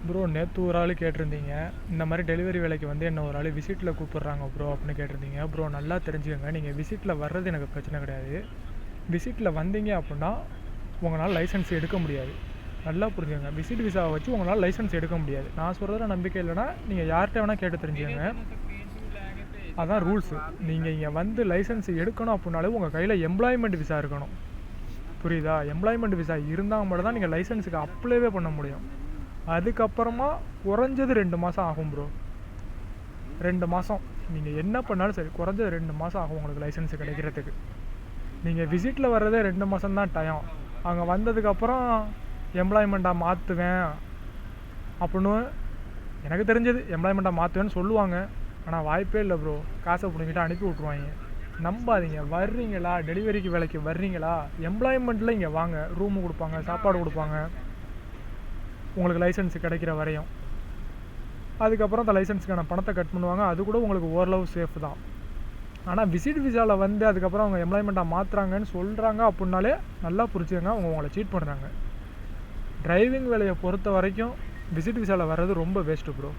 Bro நேற்று ஒரு ஆள் கேட்டிருந்தீங்க, இந்த மாதிரி டெலிவரி வேலைக்கு வந்து என்ன ஒரு ஆள் விசிட்டில் கூப்பிட்றாங்க ப்ரோ அப்படின்னு கேட்டிருந்தீங்க. ப்ரோ நல்லா தெரிஞ்சுக்கோங்க, நீங்கள் விசிட்டில் வர்றது எனக்கு பிரச்சனை கிடையாது. விசிட்டில் வந்தீங்க அப்படின்னா உங்களால் லைசன்ஸ் எடுக்க முடியாது. நல்லா புரிஞ்சுக்கோங்க, விசிட் விசாவை வச்சு உங்களால் லைசன்ஸ் எடுக்க முடியாது. நான் சொல்கிறதுல நம்பிக்கை இல்லைன்னா நீங்கள் யார்கிட்ட வேணால் கேட்டு தெரிஞ்சுக்கோங்க. அதான் ரூல்ஸு. நீங்கள் இங்கே வந்து லைசன்ஸ் எடுக்கணும் அப்படின்னாலே உங்கள் கையில் எம்ப்ளாய்மெண்ட் விசா இருக்கணும். புரியுதா? எம்ப்ளாய்மெண்ட் விசா இருந்தால் மட்டும் தான் நீங்கள் லைசன்ஸுக்கு அப்ளைவே பண்ண முடியும். அதுக்கப்புறமா குறைஞ்சது 2 மாதம் ஆகும் ப்ரோ. 2 மாதம் நீங்கள் என்ன பண்ணாலும் சரி, குறைஞ்சது 2 மாதம் ஆகும் உங்களுக்கு லைசன்ஸு கிடைக்கிறதுக்கு. நீங்கள் விசிட்டில் வர்றதே 2 மாதம் தான் டைம். அங்கே வந்ததுக்கப்புறம் எம்ப்ளாய்மெண்ட்டாக மாற்றுவேன் அப்படின்னு எனக்கு தெரிஞ்சது, எம்ப்ளாய்மெண்ட்டாக மாற்றுவேன்னு சொல்லுவாங்க. ஆனால் வாய்ப்பே இல்லை ப்ரோ. காசை பிடிங்கிட்டு அனுப்பி விட்ருவாங்க. நம்பாதீங்க. வர்றீங்களா, டெலிவரிக்கு வேலைக்கு வர்றீங்களா, எம்ப்ளாய்மெண்ட்டில் இங்கே வாங்க. ரூமு கொடுப்பாங்க, சாப்பாடு கொடுப்பாங்க உங்களுக்கு லைசன்ஸ் கிடைக்கிற வரையும். அதுக்கப்புறம் அந்த லைசன்ஸுக்கான பணத்தை கட் பண்ணுவாங்க. அது கூட உங்களுக்கு ஓரளவு சேஃப் தான். ஆனால் விசிட் விசாவில் வந்து அதுக்கப்புறம் அவங்க எம்ப்ளாய்மெண்ட்டாக மாற்றுறாங்கன்னு சொல்கிறாங்க அப்படின்னாலே நல்லா புரிஞ்சுக்கங்க, அவங்க உங்களை சீட் பண்ணுறாங்க. டிரைவிங் வேலையை பொறுத்த வரைக்கும் விசிட் விசாவில் வர்றது ரொம்ப வேஸ்ட்டு ப்ரோ.